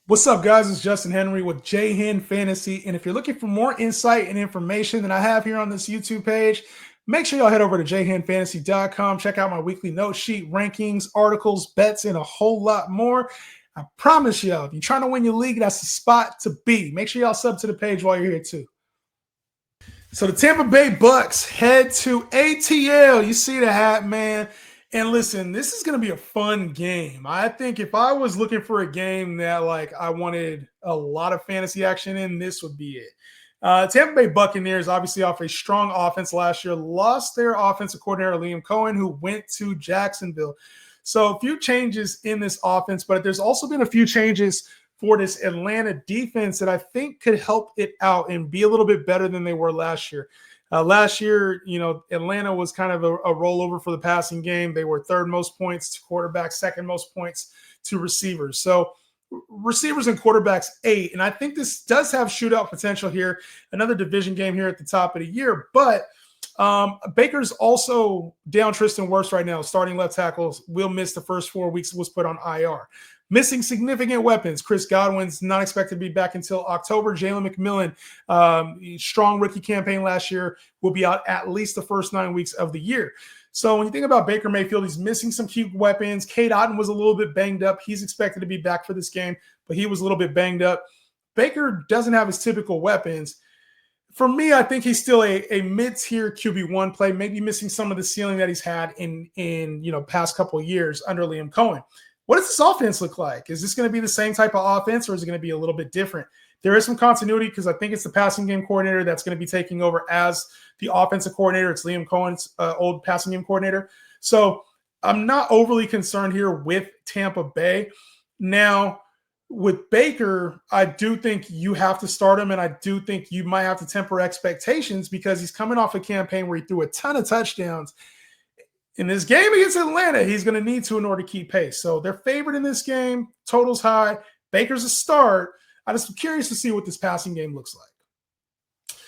What's up, guys? It's Justin Henry with J Hen Fantasy. And if you're looking for more insight and information than I have here on this YouTube page, make sure y'all head over to jhenfantasy.com. Check out my weekly note sheet, rankings, articles, bets, and a whole lot more. I promise y'all, if you're trying to win your league, that's the spot to be. Make sure y'all sub to the page while you're here, too. So the Tampa Bay Bucs head to ATL. You see the hat, man. And listen, this is going to be a fun game. I think if I was looking for a game that I wanted a lot of fantasy action in, this would be it. Tampa Bay Buccaneers, obviously off a strong offense last year, lost their offensive coordinator Liam Cohen, who went to Jacksonville. So a few changes in this offense, but there's also been a few changes for this Atlanta defense that I think could help it out and be a little bit better than they were last year. Last year, Atlanta was kind of a rollover for the passing game. They were third most points to quarterbacks, second most points to receivers. So receivers and quarterbacks 8. And I think this does have shootout potential here. Another division game here at the top of the year. But Baker's also down Tristan Wirfs right now. Starting left tackles will miss the first 4 weeks, was put on IR. Missing significant weapons. Chris Godwin's not expected to be back until October. Jalen McMillan, strong rookie campaign last year, will be out at least the first 9 weeks of the year. So when you think about Baker Mayfield, he's missing some key weapons. Cade Otton was a little bit banged up. He's expected to be back for this game, but he was a little bit banged up. Baker doesn't have his typical weapons. For me, I think he's still a mid-tier QB1 play, maybe missing some of the ceiling that he's had in past couple of years under Liam Cohen. What does this offense look like? Is this going to be the same type of offense, or is it going to be a little bit different? There is some continuity because I think it's the passing game coordinator that's going to be taking over as the offensive coordinator. It's Liam Cohen's old passing game coordinator. So I'm not overly concerned here with Tampa Bay. Now, with Baker, I do think you have to start him, and I do think you might have to temper expectations because he's coming off a campaign where he threw a ton of touchdowns. In this game against Atlanta, he's going to need to in order to keep pace. So they're favored in this game. Total's high. Baker's a start. I'm just curious to see what this passing game looks like.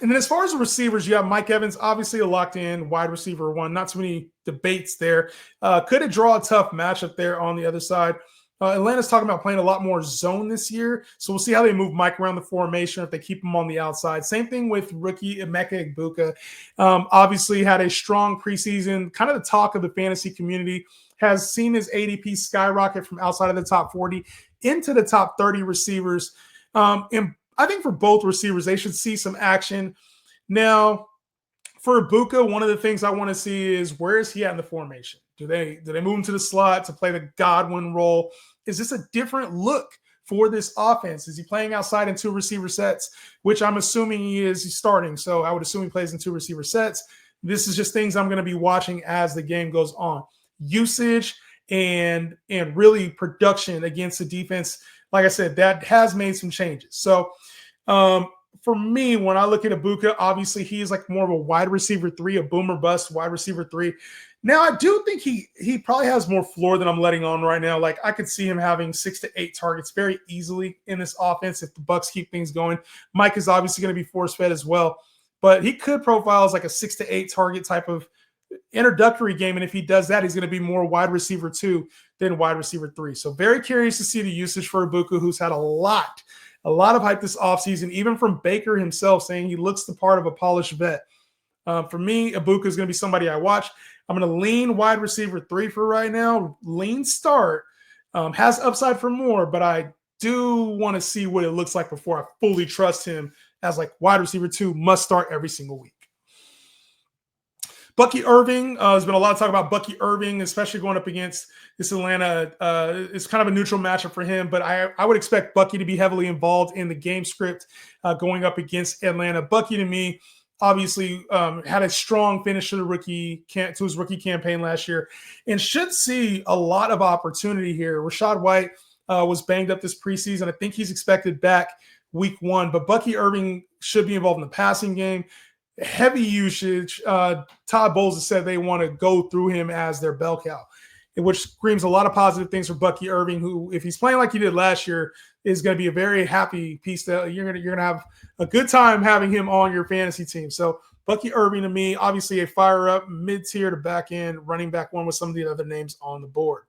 And then as far as the receivers, you have Mike Evans, obviously a locked-in wide receiver one. Not too many debates there. Could it draw a tough matchup there on the other side? Atlanta's talking about playing a lot more zone this year, so we'll see how they move Mike around the formation, if they keep him on the outside. Same thing with rookie Emeka Egbuka. Obviously had a strong preseason, kind of the talk of the fantasy community, has seen his ADP skyrocket from outside of the top 40 into the top 30 receivers. And I think for both receivers, they should see some action. Now, for Egbuka, one of the things I want to see is where is he at in the formation? Do they move him to the slot to play the Godwin role? Is this a different look for this offense? Is he playing outside in 2 receiver sets, which I'm assuming he is. He's starting, so I would assume he plays in 2 receiver sets. This is just things I'm going to be watching as the game goes on. Usage and really production against the defense, like I said, that has made some changes. So for me, when I look at Egbuka, obviously he is like more of a wide receiver 3, a boomer bust wide receiver 3. Now, I do think he probably has more floor than I'm letting on right now. Like, I could see him having 6 to 8 targets very easily in this offense if the Bucs keep things going. Mike is obviously going to be force-fed as well, but he could profile as like a 6 to 8 target type of introductory game, and if he does that, he's going to be more wide receiver 2 than wide receiver 3. So very curious to see the usage for Egbuka, who's had a lot of hype this offseason, even from Baker himself saying he looks the part of a polished vet. For me, Egbuka is going to be somebody I watch. I'm going to lean wide receiver 3 for right now. Lean start. Has upside for more, but I do want to see what it looks like before I fully trust him as like wide receiver 2, must start every single week. Bucky Irving, there's been a lot of talk about Bucky Irving, especially going up against this Atlanta. It's kind of a neutral matchup for him, but I would expect Bucky to be heavily involved in the game script going up against Atlanta. Bucky, to me, obviously had a strong finish to his rookie campaign last year and should see a lot of opportunity here. Rachaad White was banged up this preseason. I think he's expected back week 1, but Bucky Irving should be involved in the passing game. Heavy usage. Todd Bowles has said they want to go through him as their bell cow, which screams a lot of positive things for Bucky Irving, who, if he's playing like he did last year, is going to be a very happy piece. That you're going to have a good time having him on your fantasy team. So Bucky Irving, to me, obviously a fire up mid-tier to back end running back one with some of the other names on the board.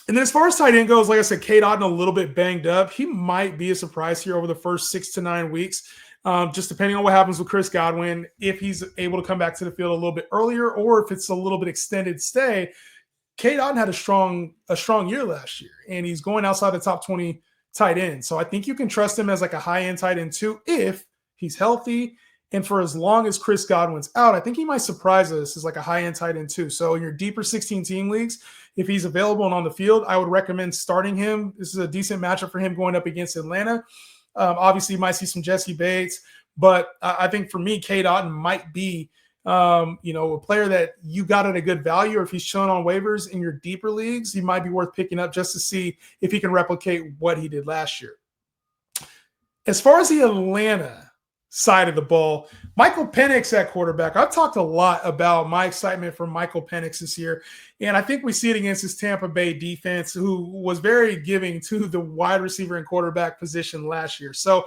And then as far as tight end goes, like I said, Cade Otton a little bit banged up. He might be a surprise here over the first 6 to 9 weeks, just depending on what happens with Chris Godwin, if he's able to come back to the field a little bit earlier or if it's a little bit extended stay. Cade Otton had a strong year last year, and he's going outside the top 20 tight end. So I think you can trust him as like a high-end tight end too if he's healthy. And for as long as Chris Godwin's out, I think he might surprise us as like a high-end tight end too. So in your deeper 16-team leagues, if he's available and on the field, I would recommend starting him. This is a decent matchup for him going up against Atlanta. Obviously, you might see some Jesse Bates, but I think for me, Cade Otton might be a player that you got at a good value, or if he's shown on waivers in your deeper leagues, he might be worth picking up just to see if he can replicate what he did last year. As far as the Atlanta side of the ball, Michael Penix at quarterback. I've talked a lot about my excitement for Michael Penix this year, and I think we see it against his Tampa Bay defense, who was very giving to the wide receiver and quarterback position last year. So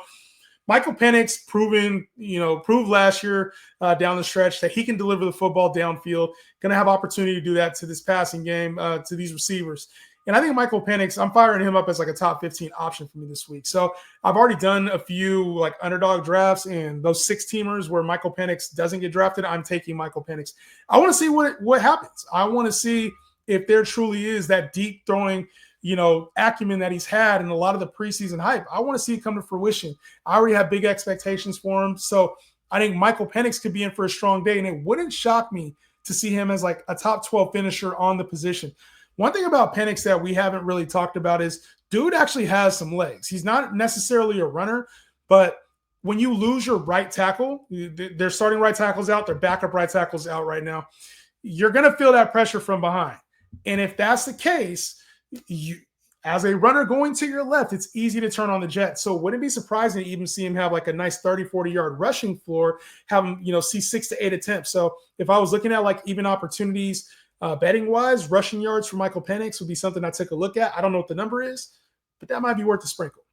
Michael Penix proved last year down the stretch that he can deliver the football downfield, going to have opportunity to do that to this passing game, to these receivers. And I think Michael Penix, I'm firing him up as like a top 15 option for me this week. So I've already done a few like underdog drafts, and those 6-teamers where Michael Penix doesn't get drafted, I'm taking Michael Penix. I want to see what happens. I want to see if there truly is that deep throwing acumen that he's had in a lot of the preseason hype. I want to see it come to fruition. I already have big expectations for him. So I think Michael Penix could be in for a strong day, and it wouldn't shock me to see him as like a top 12 finisher on the position. One thing about Penix that we haven't really talked about is dude actually has some legs. He's not necessarily a runner, but when you lose your right tackle, their starting right tackle's out, their backup right tackle's out right now, you're going to feel that pressure from behind. And if that's the case, you, as a runner going to your left, it's easy to turn on the jet. So wouldn't it be surprising to even see him have like a nice 30, 40-yard rushing floor, have him, see 6 to 8 attempts. So if I was looking at like even opportunities betting-wise, rushing yards for Michael Penix would be something I take a look at. I don't know what the number is, but that might be worth a sprinkle.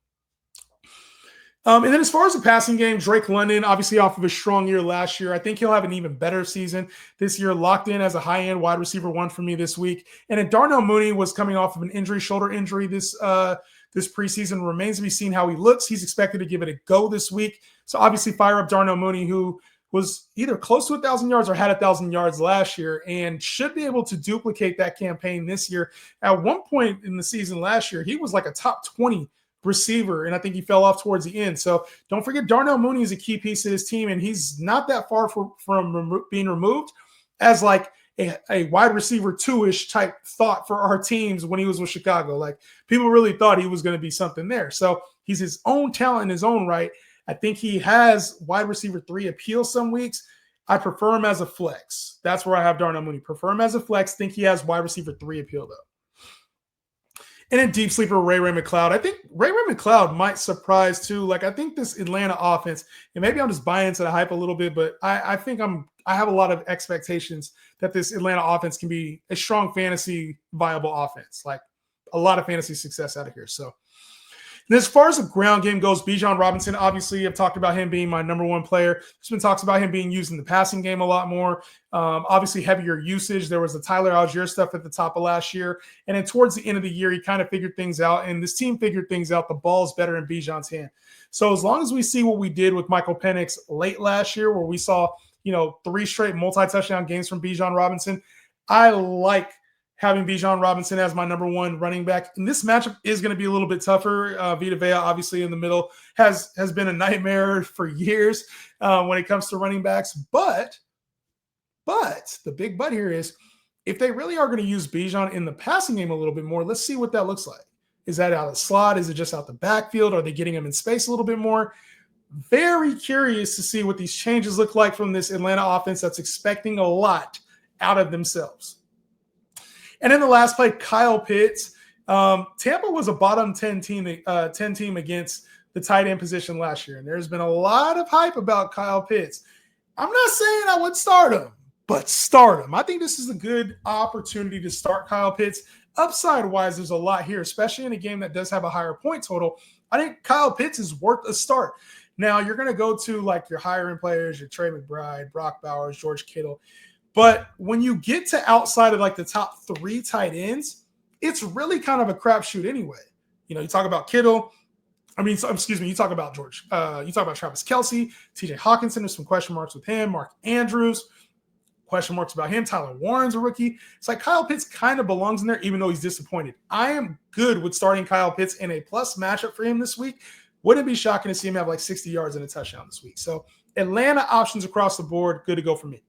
And then as far as the passing game, Drake London, obviously off of a strong year last year, I think he'll have an even better season this year, locked in as a high-end wide receiver 1 for me this week. And then Darnell Mooney was coming off of an shoulder injury this preseason. Remains to be seen how he looks. He's expected to give it a go this week. So obviously fire up Darnell Mooney, who was either close to 1,000 yards or had 1,000 yards last year and should be able to duplicate that campaign this year. At one point in the season last year, he was like a top 20 receiver, and I think he fell off towards the end. So don't forget, Darnell Mooney is a key piece of his team, and he's not that far from being removed as like a wide receiver 2-ish type thought for our teams when he was with Chicago. Like people really thought he was going to be something there. So he's his own talent in his own right. I think he has wide receiver 3 appeal some weeks. I prefer him as a flex. That's where I have Darnell Mooney. Prefer him as a flex. Think he has wide receiver 3 appeal though. And then deep sleeper Ray McCloud. I think Ray McCloud might surprise too. Like I think this Atlanta offense, and maybe I'm just buying into the hype a little bit, but I think I have a lot of expectations that this Atlanta offense can be a strong fantasy viable offense. Like a lot of fantasy success out of here. So and as far as the ground game goes, Bijan Robinson, obviously I've talked about him being my number 1 player. There's been talks about him being used in the passing game a lot more. Obviously heavier usage. There was the Tyler Algier stuff at the top of last year. And then towards the end of the year, he kind of figured things out. And this team figured things out. The ball's better in Bijan's hand. So as long as we see what we did with Michael Penix late last year, where we saw, 3 straight multi-touchdown games from Bijan Robinson, I like having Bijan Robinson as my number 1 running back. And this matchup is going to be a little bit tougher. Vita Vea, obviously, in the middle has been a nightmare for years when it comes to running backs. But the big but here is if they really are going to use Bijan in the passing game a little bit more, let's see what that looks like. Is that out of the slot? Is it just out the backfield? Are they getting him in space a little bit more? Very curious to see what these changes look like from this Atlanta offense that's expecting a lot out of themselves. And in the last play, Kyle Pitts. Tampa was a bottom 10 team against the tight end position last year. And there's been a lot of hype about Kyle Pitts. I'm not saying I would start him, but start him. I think this is a good opportunity to start Kyle Pitts. Upside-wise, there's a lot here, especially in a game that does have a higher point total. I think Kyle Pitts is worth a start. Now, you're going to go to like your higher-end players, your Trey McBride, Brock Bowers, George Kittle. But when you get to outside of like the top 3 tight ends, it's really kind of a crapshoot anyway. You talk about Kittle. You talk about George. You talk about Travis Kelce, TJ Hawkinson. There's some question marks with him. Mark Andrews, question marks about him. Tyler Warren's a rookie. It's like Kyle Pitts kind of belongs in there, even though he's disappointed. I am good with starting Kyle Pitts in a plus matchup for him this week. Wouldn't it be shocking to see him have like 60 yards and a touchdown this week? So Atlanta options across the board, good to go for me.